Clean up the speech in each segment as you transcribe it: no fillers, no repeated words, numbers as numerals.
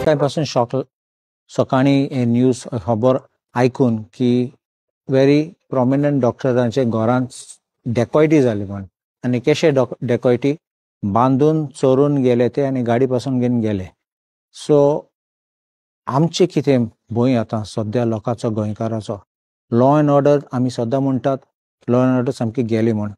सकाळपासून सकाळी न्यूज खबर ऐकून की व्हेरी प्रॉमिनंट डॉक्टरांचे घरांत डेकॉयटी जाली म्हण आनी कशे डेकॉयटी बांदून चोरून गेले ते आनी गाडी पासून घेवन गेले. सो आमचे कितें भंय आतां सद्या लोकांचो गोंयकाराचो लॉ अँड ऑर्डर आमी सद्दां म्हणटात लॉ अँड ऑर्डर सामकी गेली म्हण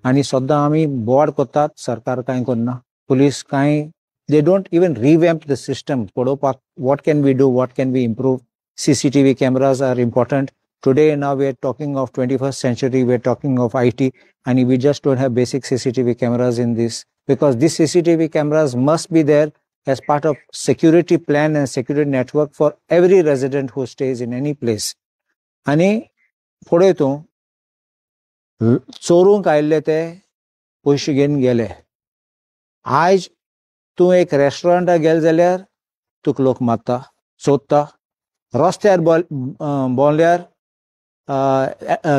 आनी सद्दां आमी बोवाड करतात सरकार कांय करना पुलीस कांय they don't even revamp the system. What can we do? What can we improve? CCTV cameras are important. Today, now we are talking of 21st century. We are talking of IT, and we just don't have basic CCTV cameras in this because these CCTV cameras must be there as part of security plan and security network for every resident who stays in any place. आणि पुढे तूं चोरूंक आयिल्ले ते पयशे घेवन गेले. आयज तूं एक रेस्टॉरंटाक गेल जाल्यार तुका लोक मारता सोदता रस्त्यार भोंवल्यार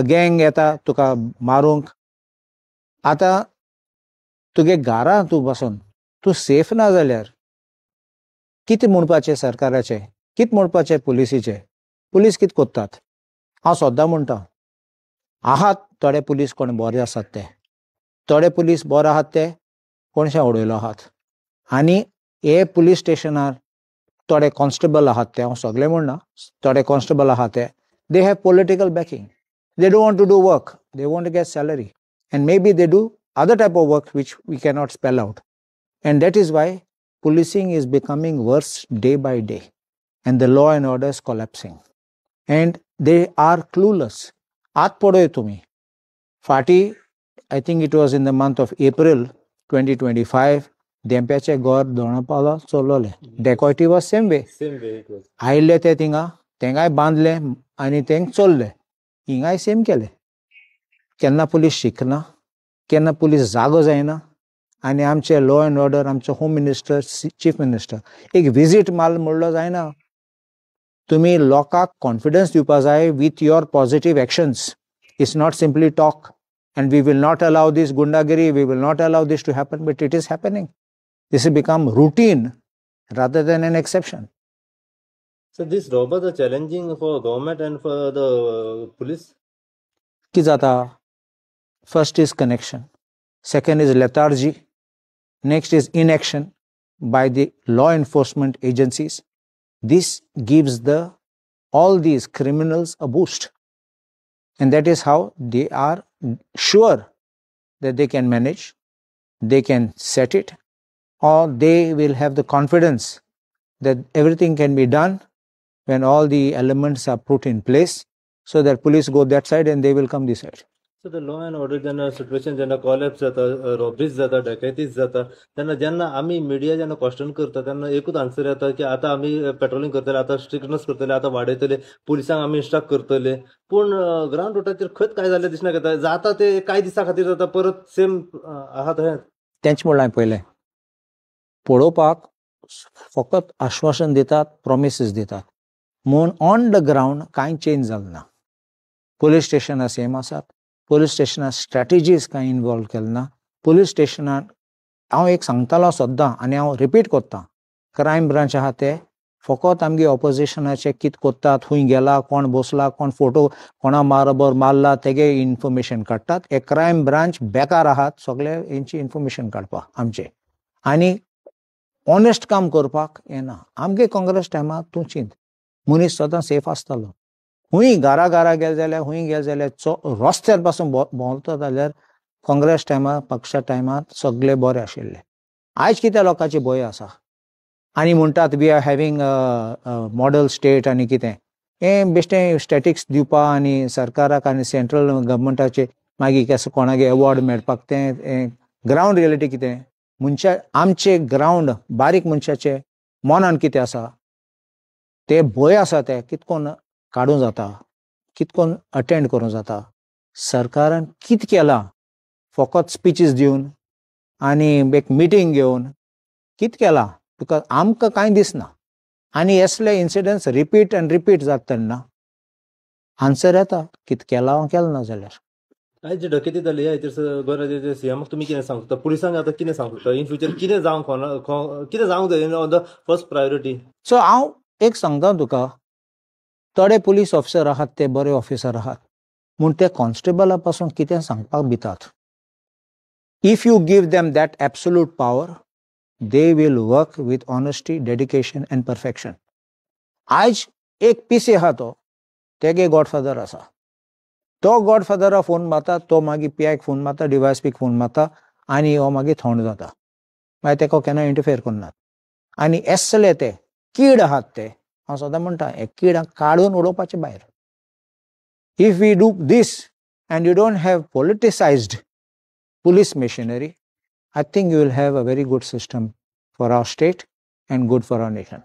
गँग येता तुका मारूंक. आतां तुगे घरां तूं बसून तूं सेफ ना जाल्यार कितें म्हणपाचें सरकाराचें कितें म्हणपाचें पुलिसीचें. पुलीस कितें कोत्तात हांव सद्दां म्हणटा आहात थोडे पुलीस कोण बरे आसात ते थोडे पुलीस बरे आहात ते कोणशे उडयलो आहात आनी हे पुलीस स्टेशनार थोडे कॉन्स्टेबल आहात ते हांव सगळे म्हणना थोडे कॉन्स्टेबल आहात ते they have political backing they don't want to do work they want to get salary and maybe they do other type of work which we cannot spell out and that is why policing is becoming worse day by day and the law and order is collapsing and they are clueless. आत पळय तुम्ही फाटी I think it was in the month of April 2025 देंप्याचे घर दोणापावला चोरलोले डेकॉयटी was same way आयिल्ले ते थिंगा तेंगाय बांदले आनी तेंक चोरले हिंगाय सेम केले. केन्ना पुलीस शिकना केन्ना पुलीस जागो जायना आनी आमचे लॉ अँड ऑर्डर आमचे होम मिनिस्टर चीफ मिनिस्टर एक विजीट माल म्हणलो जायना. तुमी लोकांक कॉन्फिडन्स दिवपा जाय with your positive actions. It's not simply talk and we will not allow this gundagiri, we will not allow this to happen, but it is happening. This has become routine rather than an exception. So these robbers are challenging for government and for the police? Ki jata first is connection, second is lethargy, next is inaction by the law enforcement agencies. This gives all these criminals a boost, and that is how they are sure that they can manage, they can set it, or they will have the confidence that everything can be done when all the elements are put in place so that police go that side and they will come this side. So the law and order जेन्ना situation जेन्ना collapse जाता robberies जाता डकैतीज जाता तेन्ना जेन्ना आमी media जेन्ना question करता तेन्ना एकूच आन्सर येता की आतां आमी पेट्रोलिंग करतले आतां स्ट्रिक्टनेस करतले आतां वाडयतले पुलिसांक आमी इंस्ट्रक्ट करतले पूण ग्राउंड रुटाचेर खंयच काय जालें दिसना घेता जाता ते कांय दिसा खातीर जाता परत सेम आहा थंय तेंच म्हणलें हांवें पयलें पळोवपाक फकत आश्वासन दितात प्रॉमिसीस दितात म्हूण ऑन द ग्राउंड कांय चेंज जालें ना. पुलीस स्टेशनां सेम आसात पुलीस स्टेशनार स्ट्रॅटेजीज कांय इनवॉल्व केले ना. पुलीस स्टेशनार हांव एक सांगतालो सद्दां आनी हांव रिपीट कोत्ता क्रायम ब्रांच आहा ते फकत आमगे ऑपोजिशनाचे कितें कोत्तात खूंय गेला कोण बसला कोण फोटो कोणा बरोबर मारला तेगे इन्फॉर्मेशन काडटात. हे क्रायम ब्रांच बेकार आहात सगळे हेंची इन्फॉर्मेशन काडपाक आमचे आनी ऑनेस्ट काम करपाक येना. आमगे काँग्रेस टायमार तूं चिंत मनीस सदां सेफ आसतालो खूंय घरा गेले जाल्यार खूंय गेले जाल्यार रस्त्यार पासून भोंवता जाल्यार काँग्रेस टायमार पक्षा टायमार सगळे बरे आशिल्ले. आयज कितें लोकांचे भंय आसा आनी म्हणटात we are having model state आनी कितें हें बेश्टें स्टॅटिक्स दिवपा आनी सरकाराक आनी सेंट्रल गव्हर्मेंटाचे मागीर केसो कोणागे अवॉर्ड मेळपाक तें ग्रावंड रियलिटी कितें आमचे ग्रावंड बारीक मनशाचे मनान कितें आसा ते भंय आसा ते कितकोन काडूं जाता कितकोन अटेंड करूं जाता. सरकारान कितें केलां फकत स्पिचीस दिवन आनी एक मिटींग घेवन कितें केलां बिकॉज आमकां कांय दिसना आनी असले इन्सिडंट्स रिपीट जाता तेन्ना आन्सर येता कितें केलां वा केलें ना जाल्यार. आयज जे डकैती जाली ह्या हाचेर गोंय सीएमाक तुमी कितें सांगता, पुलिसांक आतां कितें सांगता, इन फ्युचर कितें जावंक कितें जावंक जाय ऑन द फर्स्ट प्रायोरिटी? सो हांव एक सांगता तुका, थोडे पुलीस ऑफिसर आहात ते बरे ऑफिसर आहात, म्हूण ते कॉन्स्टेबला पासून कितें सांगपाक भितात. If you give them that absolute power, they will work with honesty, dedication and perfection. आयज एक पीसी आहा तो तेगे गॉडफादर आसा, तो गॉडफादरा फोन मारता, तो मागीर पीआयक फोन मारता, डिवायसपीक फोन मारता, आनी हो मागीर थोंड जाता. मागीर तेका केन्ना इंटरफेर करनात. आनी एसले ते कीड आहात ते, हांव सदां म्हणटा हे कीडांक काडून उडोवपाचे भायर. If we do this and you don't have politicised police machinery, I think you will have a very good system for our state and good for our nation.